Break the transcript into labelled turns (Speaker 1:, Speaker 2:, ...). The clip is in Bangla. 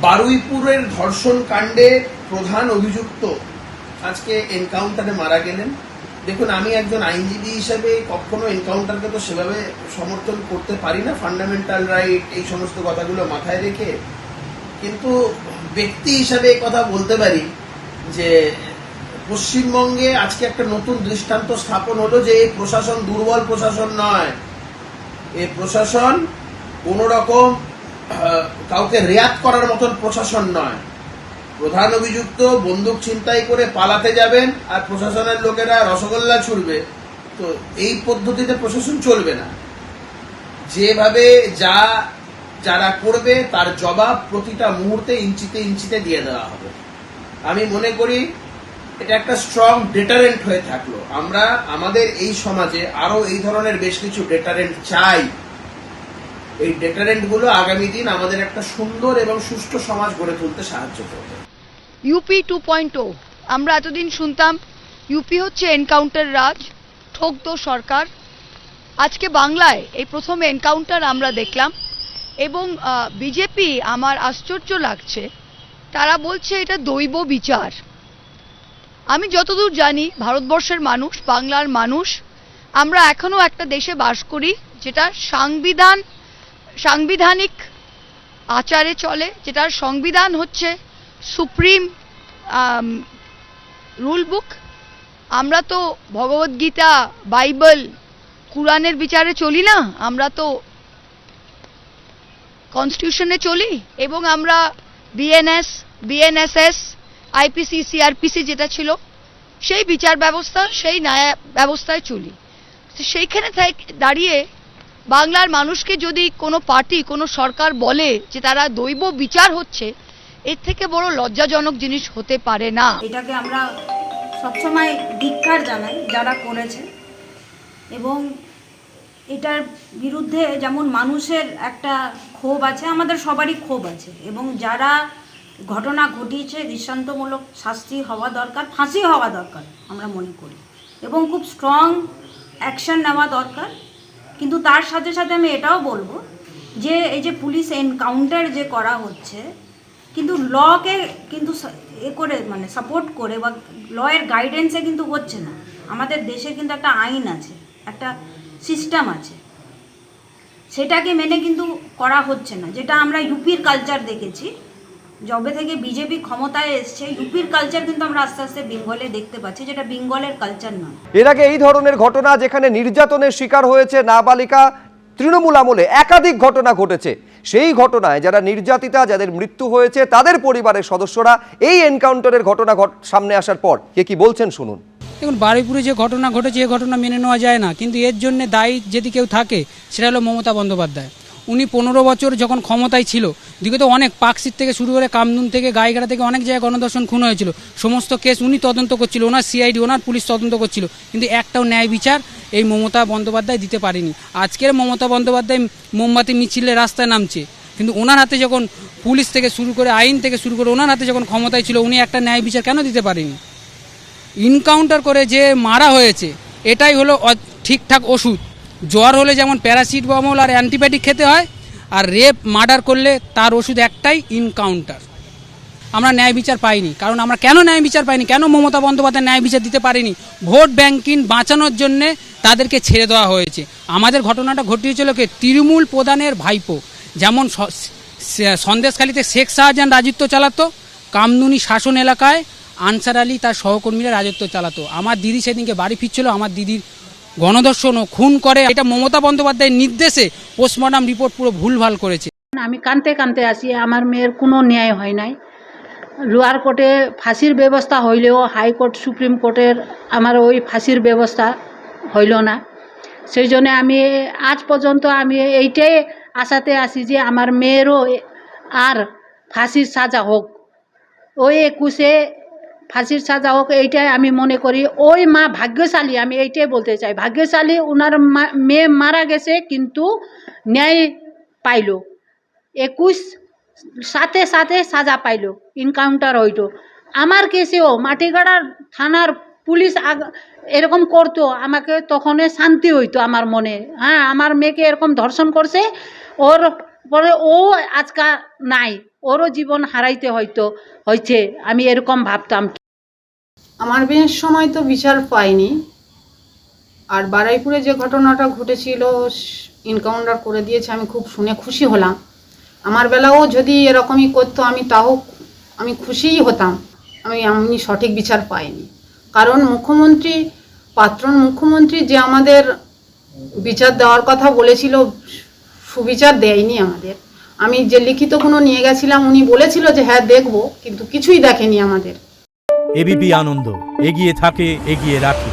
Speaker 1: বারুইপুরের ধর্ষণ কাণ্ডে প্রধান অভিযুক্ত আজকে এনকাউন্টারে মারা গেলেন। দেখুন, আমি একজন আইনজীবী হিসেবে কখনো এনকাউন্টারকে তো সেভাবে সমর্থন করতে পারি না, ফান্ডামেন্টাল রাইট এই সমস্ত কথাগুলো মাথায় রেখে, কিন্তু ব্যক্তি হিসাবে কথা বলতে পারি যে পশ্চিমবঙ্গে আজকে একটা নতুন দৃষ্টান্ত স্থাপন হলো যে এই প্রশাসন দুর্বল প্রশাসন নয়, এই প্রশাসন কোনো রকম কাউকে রেয়াত করার মতন প্রশাসন নয়। প্রধান অভিযুক্ত বন্দুক ছিনতাই করে পালাতে যাবেন আর প্রশাসনের লোকেরা রসগোল্লা ছুড়বে, তো এই পদ্ধতিতে প্রশাসন চলবে না। যেভাবে যারা করবে তার জবাব প্রতিটা মুহূর্তে ইঞ্চিতে ইঞ্চিতে দিয়ে দেওয়া হবে। আমি মনে করি এটা একটা স্ট্রং ডেটারেন্ট হয়ে থাকলো। আমরা আমাদের এই সমাজে আরো এই ধরনের বেশ কিছু ডেটারেন্ট চাই। এই ডেটারেন্ট গুলো আগামী দিন আমাদের একটা সুন্দর এবং সুষ্ঠু সমাজ গড়ে তুলতে সাহায্য করবে।
Speaker 2: ইউপি 2.0 আমরা এতদিন শুনতাম ইউপি হচ্ছে এনকাউন্টার রাজ, ঠোক দো সরকার। আজকে বাংলায় এই প্রথম এনকাউন্টার আমরা দেখলাম এবং বিজেপি, আমার আশ্চর্য লাগছে, তারা বলছে এটা দৈব বিচার। আমি যতদূর জানি ভারতবর্ষের মানুষ, বাংলার মানুষ, আমরা এখনো একটা দেশে বাস করি যেটা সাংবিধানিক আচারে চলে, যেটার সংবিধান হচ্ছে সুপ্রিম রুল বুক। আমরা তো ভগবদ্গীতা, বাইবেল, কুরআনের বিচারে চলি না, আমরা তো কনস্টিটিউশনে চলি এবং আমরা বিএনএসএস, আইপিসি, সিআরপিসি যেটা ছিল সেই বিচার ব্যবস্থা, সেই ন্যায় ব্যবস্থায় চলি। সেইখানে দাঁড়িয়ে বাংলার মানুষকে যদি কোনো পার্টি, কোনো সরকার বলে যে তারা দৈব বিচার হচ্ছে, এর থেকে বড় লজ্জাজনক জিনিস হতে পারে না।
Speaker 3: এটাকে আমরা সবসময় ধিক্কার জানাই যারা করেছে, এবং এটার বিরুদ্ধে যেমন মানুষের একটা ক্ষোভ আছে, আমাদের সবারই ক্ষোভ আছে, এবং যারা ঘটনা ঘটিয়েছে দৃষ্টান্তমূলক শাস্তি হওয়া দরকার, ফাঁসি হওয়া দরকার আমরা মনে করি, এবং খুব স্ট্রং অ্যাকশন নেওয়া দরকার। কিন্তু তার সাথে সাথে আমি এটাও বলবো যে এই যে পুলিশ এনকাউন্টার যে করা হচ্ছে, কিন্তু লকে কিন্তু করে মানে সাপোর্ট করে বা লয়ের গাইডেন্সে কিন্তু হচ্ছে না। আমাদের দেশে কিন্তু একটা আইন আছে, একটা সিস্টেম আছে, সেটাকে মেনে কিন্তু করা হচ্ছে না। যেটা আমরা ইউপির কালচার দেখেছি, যবে থেকে বিজেপি ক্ষমতায় এসছে, ইউপির কালচার কিন্তু আমরা আস্তে আস্তে বেঙ্গলে দেখতে পাচ্ছি, যেটা বেঙ্গলের কালচার নয়।
Speaker 4: এর আগে এই ধরনের ঘটনা যেখানে নির্যাতনের শিকার হয়েছে নাবালিকা, তৃণমূল আমলে একাধিক ঘটনা ঘটেছে। সেই ঘটনায় যারা নির্যাতিতা, যাদের মৃত্যু হয়েছে, তাদের পরিবারের সদস্যরা এই এনকাউন্টারের ঘটনা সামনে আসার পর কে কি বলছেন শুনুন।
Speaker 5: দেখুন, বারুইপুরে যে ঘটনা ঘটেছে এই ঘটনা মেনে নেওয়া যায় না, কিন্তু এর জন্য দায়ী যদি কেউ থাকে সেটা হলো মমতা বন্দ্যোপাধ্যায়। উনি 15 বছর যখন ক্ষমতায় ছিল, দিকে অনেক পাকশিট থেকে শুরু করে কামদুন থেকে গাইঘাটা থেকে অনেক জায়গায় গণধর্ষণ খুন হয়েছিল, সমস্ত কেস উনি তদন্ত করছিল, ওনার সিআইডি, ওনার পুলিশ তদন্ত করছিল, কিন্তু একটাও ন্যায় বিচার এই মমতা বন্দ্যোপাধ্যায় দিতে পারেনি। আজকের মমতা বন্দ্যোপাধ্যায় মোমবাতি মিছিলে রাস্তায় নামছে, কিন্তু ওনার হাতে যখন পুলিশ থেকে শুরু করে আইন থেকে শুরু করে ওনার হাতে যখন ক্ষমতায় ছিল, উনি একটা ন্যায় বিচার কেন দিতে পারেনি? এনকাউন্টার করে যে মারা হয়েছে এটাই হলো ঠিকঠাক ওষুধ। জ্বর হলে যেমন প্যারাসিটামল আর অ্যান্টিবায়োটিক খেতে হয়, আর রেপ মার্ডার করলে তার ওষুধ একটাই, এনকাউন্টার। আমরা ন্যায় বিচার পাইনি, কারণ আমরা কেন ন্যায় বিচার পাইনি, কেন মমতা বন্দ্যোপাধ্যায় ন্যায় বিচার দিতে পারেনি? ভোট ব্যাংকিং বাঁচানোর জন্যে তাদেরকে ছেড়ে দেওয়া হয়েছে। আমাদের ঘটনাটা ঘটিয়েছিল কে? তৃণমূল প্রধানের ভাইপো। যেমন সন্দেশখালীতে শেখ শাহজাহান রাজত্ব চালাতো, কামদুনি শাসন এলাকায় আনসার আলী তার সহকর্মীরা রাজত্ব চালাতো। আমার দিদি সেদিনকে বাড়ি ফিরছিল, আমার দিদির গণধর্ষণ ও খুন করে। এটা মমতা বন্দ্যোপাধ্যায়ের নির্দেশে পোস্টমর্টম রিপোর্ট পুরো ভুলভাল করেছে।
Speaker 6: আমি কাঁদতে কাঁদতে আসি, আমার মেয়ের কোনো ন্যায় হয় নাই। লোয়ার কোর্টে ফাঁসির ব্যবস্থা হইলেও হাইকোর্ট, সুপ্রিম কোর্টের আমার ওই ফাঁসির ব্যবস্থা হইল না। সেই জন্য আমি আজ পর্যন্ত আমি এইটাই আশাতে আসি যে আমার মেয়েরও আর ফাঁসির সাজা হোক, ওই 21-এ ফাঁসির সাজা হোক, এইটাই আমি মনে করি। ওই মা ভাগ্যশালী, আমি এইটাই বলতে চাই, ভাগ্যশালী। ওনার মেয়ে মারা গেছে কিন্তু ন্যায় পাইল, 21 সাথে সাথে সাজা পাইল, এনকাউন্টার হইতো। আমার কেসেও মাটিগাড়ার থানার পুলিশ এরকম করতো, আমাকে তখন শান্তি হইতো আমার মনে। হ্যাঁ, আমার মেয়েকে এরকম ধর্ষণ করছে, ওর পরে ও আজকাল নাই, ওরও জীবন হারাইতে হয়েছে, আমি এরকম ভাবতাম।
Speaker 7: আমার বিয়ের সময় তো বিচার পাইনি, আর বারুইপুরে যে ঘটনাটা ঘটেছিল এনকাউন্টার করে দিয়েছে, আমি খুব শুনে খুশি হলাম। আমার বেলাও যদি এরকমই করতো আমি খুশিই হতাম। আমি সঠিক বিচার পাইনি, কারণ প্রাক্তন মুখ্যমন্ত্রী যে আমাদের বিচার দেওয়ার কথা বলেছিল, সুবিচার দেয়নি আমাদের। আমি যে লিখিতগুলো নিয়ে গেছিলাম, উনি বলেছিল যে হ্যাঁ দেখব, কিন্তু কিছুই দেখেনি আমাদের।
Speaker 8: এবিপি আনন্দ, এগিয়ে থাকে, এগিয়ে রাখে।